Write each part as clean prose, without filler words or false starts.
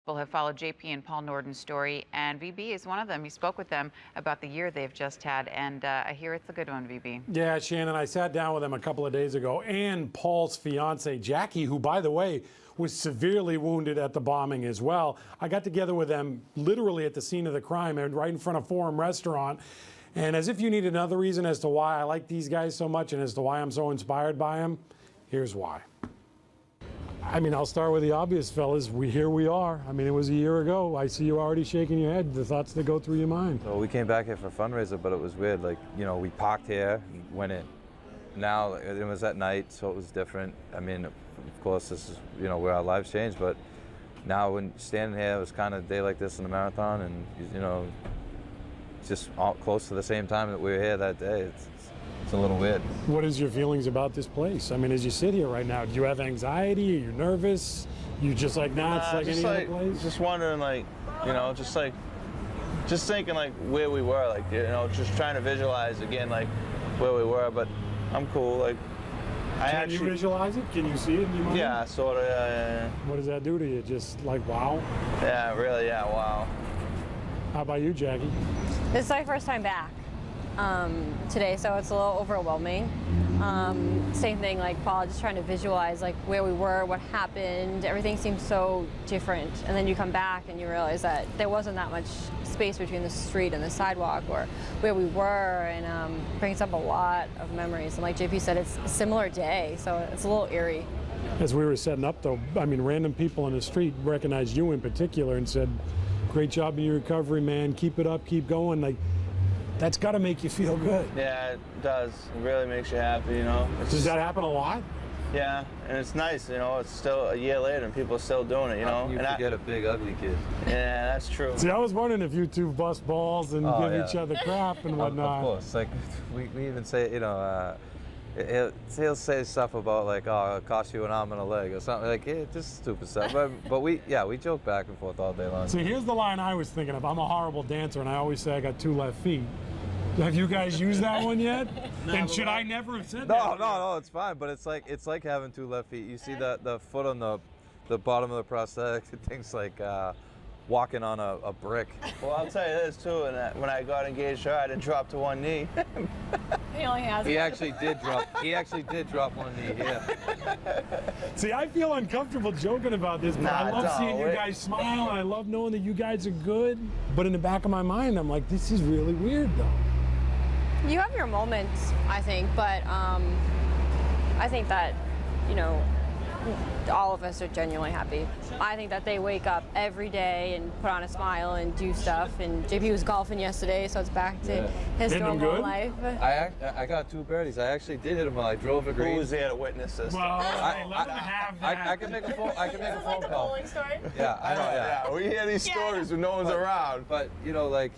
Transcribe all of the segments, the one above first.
People have followed JP and Paul Norden's story, and VB is one of them. He spoke with them about the year they've just had, and I hear it's a good one, VB. Yeah, Shannon, I sat down with him a couple of days ago, and Paul's fiance, Jackie, who, by the way, was severely wounded at the bombing as well. I got together with them literally at the scene of the crime and right in front of Forum Restaurant. And as if you need another reason as to why I like these guys so much and as to why I'm so inspired by them, here's why. I mean, I'll start with the obvious, fellas. Here we are. I mean, it was a year ago. I see you already shaking your head. The thoughts that go through your mind. Well, we came back here for a fundraiser, but it was weird. Like, you know, we parked here, went in. Now, it was at night, so it was different. I mean, of course, this is, you know, where our lives changed, but now when standing here, it was kind of a day like this in the marathon, and, you know, just all close to the same time that we were here that day. It's a little weird. What is your feelings about this place? I mean, as you sit here right now, do you have anxiety? Are you nervous? You just like, nah, it's like any other place? Just wondering, like, you know, just thinking, like, where we were, like, you know, just trying to visualize again, like, where we were, but I'm cool, like, Can you visualize it? Can you see it in your mind? Yeah, sort of, yeah. What does that do to you? Just like, wow? Yeah, really, yeah, wow. How about you, Jackie? This is my first time back today, so it's a little overwhelming. Same thing, like Paul, just trying to visualize like where we were, what happened. Everything seems so different, and then you come back and you realize that there wasn't that much space between the street and the sidewalk or where we were, and brings up a lot of memories. And like JP said, it's a similar day, so it's a little eerie. As we were setting up, though, I mean, random people on the street recognized you in particular and said, "Great job in your recovery, man. Keep it up, keep going." Like, that's got to make you feel good. Yeah, it does. It really makes you happy, you know. Does that happen a lot? Yeah, and it's nice, you know. It's still a year later and people are still doing it, you know. You forget a big ugly kid. Yeah, that's true. See, I was wondering if you two bust balls and give each other crap and whatnot. Of course, like we even say, you know, he'll say stuff about like, oh, it cost you an arm and a leg or something, like, just stupid stuff. But we joke back and forth all day long. So here's the line I was thinking of. I'm a horrible dancer, and I always say I got 2 left feet. Have you guys used that one yet? And should I never have said that? No, it's fine. But it's like having 2 left feet. You see the foot on the bottom of the prosthetic. Things like walking on a brick. Well, I'll tell you this too. And when I got engaged to her, I didn't drop to one knee. He only has. He actually did drop one knee. Yeah. See, I feel uncomfortable joking about this, but I love seeing you guys smile, and I love knowing that you guys are good. But in the back of my mind, I'm like, this is really weird, though. You have your moments, I think, but I think that, you know, all of us are genuinely happy. I think that they wake up every day and put on a smile and do stuff. And JP was golfing yesterday, so it's back to his normal life. I got 2 birdies. I actually did hit them while I drove the green. Who was there to witness this? Well, let them have that. I can make a phone. I can make a phone call. Story? Yeah, I know. Yeah. We hear these stories when no one's around. But you know, like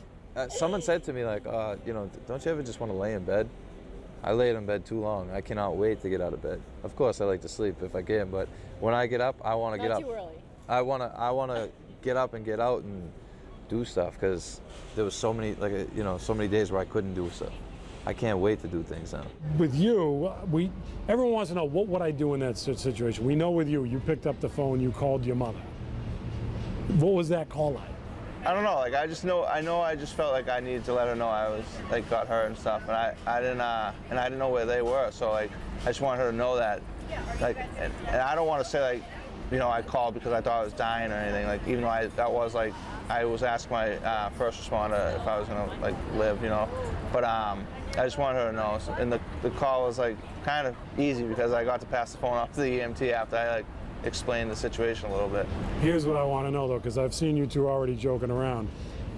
someone said to me, like, you know, don't you ever just want to lay in bed? I laid in bed too long. I cannot wait to get out of bed. Of course, I like to sleep if I can, but when I get up, I want to get up. Not too early. I want to get up and get out and do stuff, because there was so many, like, you know, so many days where I couldn't do stuff. I can't wait to do things now. With you, everyone wants to know what would I do in that situation. We know with you, you picked up the phone, you called your mother. What was that call like? I don't know, like I just felt like I needed to let her know I was like got hurt and stuff, and I didn't know where they were, so like I just wanted her to know that, like, and I don't want to say like, you know, I called because I thought I was dying or anything, like, even though I was asking my first responder if I was gonna like live, you know, but I just wanted her to know, and the call was like kind of easy because I got to pass the phone off to the EMT after I like explain the situation a little bit. Here's what I want to know, though, because I've seen you two already joking around.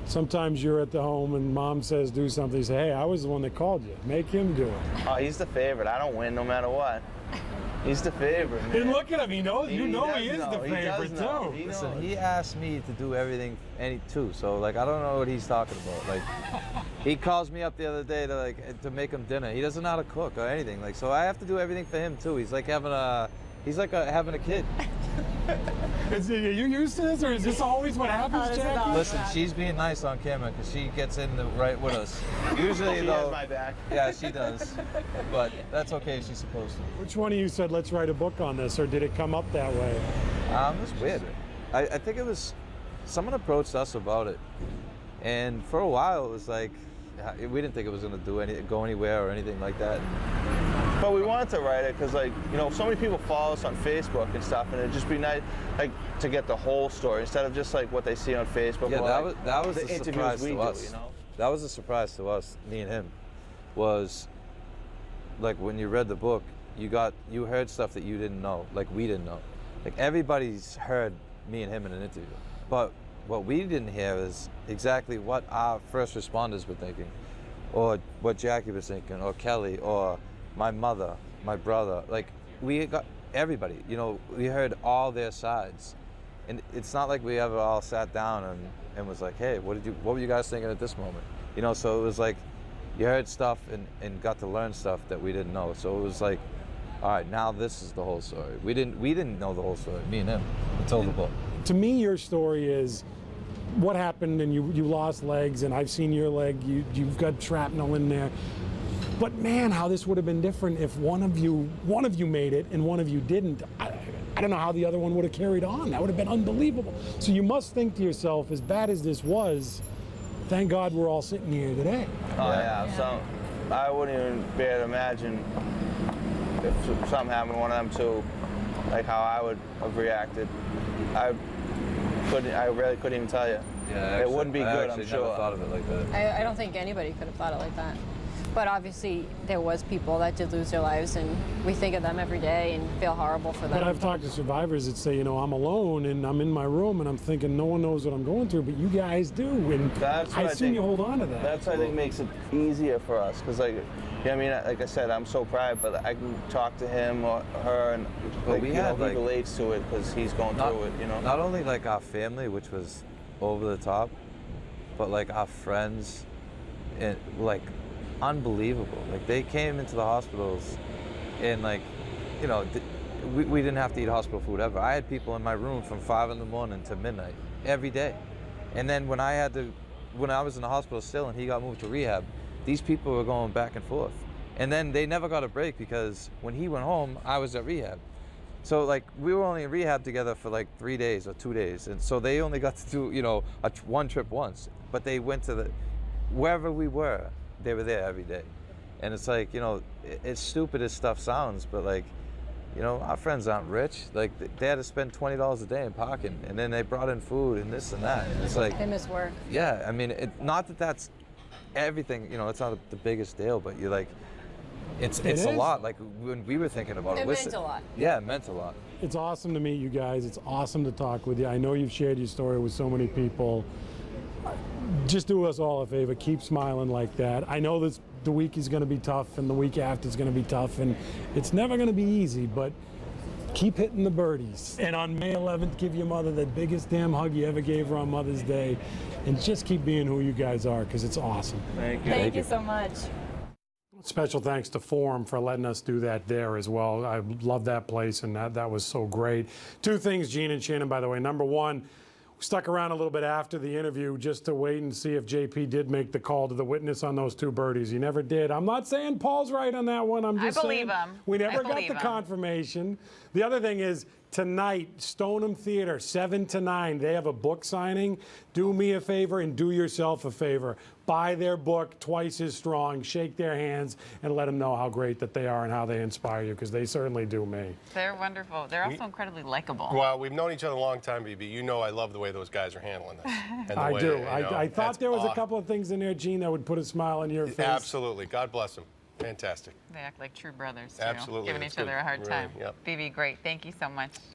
Sometimes you're at the home and mom says do something, you say, hey, I was the one that called you. Make him do it. Oh, he's the favorite. I don't win no matter what. He's the favorite, man. And look at him. He knows. He is the favorite, too. Listen, he asked me to do everything, too. So, like, I don't know what he's talking about. Like, he calls me up the other day to make him dinner. He doesn't know how to cook or anything. Like, so I have to do everything for him, too. He's like having a kid. Are you used to this, or is this always what happens, Jackie? Listen, she's being nice on camera because she gets in right with us. Usually, she though, has my back. Yeah, she does. But that's okay. She's supposed to. Which one of you said, let's write a book on this, or did it come up that way? It was weird. I think it was someone approached us about it, and for a while it was like we didn't think it was going to go anywhere or anything like that. But we wanted to write it because, like, you know, so many people follow us on Facebook and stuff, and it'd just be nice, like, to get the whole story instead of just like what they see on Facebook. Yeah, or, that was the the interviews surprise we to do, us. you know? That was a surprise to us, me and him, was like when you read the book, you heard stuff that you didn't know, like we didn't know. Like everybody's heard me and him in an interview, but what we didn't hear is exactly what our first responders were thinking, or what Jackie was thinking, or Kelly, or my mother, my brother. Like we got everybody, you know, we heard all their sides. And it's not like we ever all sat down and was like, hey, what were you guys thinking at this moment? You know, so it was like you heard stuff and got to learn stuff that we didn't know. So it was like, all right, now this is the whole story. We didn't know the whole story, me and him, until the book. To me, your story is what happened, and you lost legs, and I've seen your leg. You've got shrapnel in there. But man, how this would have been different if one of you made it and one of you didn't. I don't know how the other one would have carried on. That would have been unbelievable. So you must think to yourself, as bad as this was, thank God we're all sitting here today. Oh yeah. So I wouldn't even be able to imagine if something happened to one of them too, like how I would have reacted. I really couldn't even tell you. Yeah, it wouldn't be good, I'm never sure. thought of it like that. I don't think anybody could have thought it like that. But obviously, there was people that did lose their lives, and we think of them every day and feel horrible for them. But I've talked to survivors that say, you know, I'm alone and I'm in my room and I'm thinking no one knows what I'm going through, but you guys do, and That's what I I assume think- you hold on to that. That's, I think, makes it easier for us, because, like, you know what I mean? Like I said, I'm so proud, but I can talk to him or her, and But like, we you know, had, he like, relates to it because he's going through it, you know? Not only like our family, which was over the top, but like our friends, and like unbelievable. Like they came into the hospitals, and like, you know, we didn't have to eat hospital food ever. I had people in my room from 5 in the morning to midnight every day, and then when I was in the hospital still, and he got moved to rehab, these people were going back and forth, and then they never got a break because when he went home, I was at rehab. So like we were only in rehab together for like 3 days or 2 days, and so they only got to do, you know, one trip once, but they went to wherever we were, they were there every day. And it's like, you know, it's stupid as stuff sounds, but like, you know, our friends aren't rich. Like they had to spend $20 a day in parking, and then they brought in food and this and that. And it's like, They miss work. yeah, I mean, not that that's everything, you know, it's not the biggest deal, but you're like, it's is. a lot. Like when we were thinking about it, It meant a lot. Yeah, it meant a lot. It's awesome to meet you guys. It's awesome to talk with you. I know you've shared your story with so many people. Just do us all a favor. Keep smiling like that. I know the week is going to be tough, and the week after is going to be tough, and it's never going to be easy, but keep hitting the birdies. And on May 11th, give your mother the biggest damn hug you ever gave her on Mother's Day, and just keep being who you guys are, because it's awesome. Thank you. Thank you so much. Special thanks to Forum for letting us do that there as well. I love that place, and that was so great. Two things, Gene and Shannon, by the way. Number one, we stuck around a little bit after the interview just to wait and see if JP did make the call to the witness on those 2 birdies. He never did. I'm not saying Paul's right on that one. I'm just believe saying him. we I never got believe the him. confirmation. The other thing is, tonight, Stoneham Theater, 7 to 9. They have a book signing. Do me a favor and do yourself a favor. Buy their book, Twice as Strong. Shake their hands and let them know how great that they are and how they inspire you, because they certainly do me. They're wonderful. They're also incredibly likable. Well, we've known each other a long time, BB. You know I love the way those guys are handling this. And the I way do. they, you know, I thought that's there was a aw- couple of things in there, Gene, that would put a smile on your face. Absolutely. God bless them. Fantastic. They act like true brothers, too. Absolutely. Giving That's each other good. a hard Really, time. yep. BB, great. Thank you so much.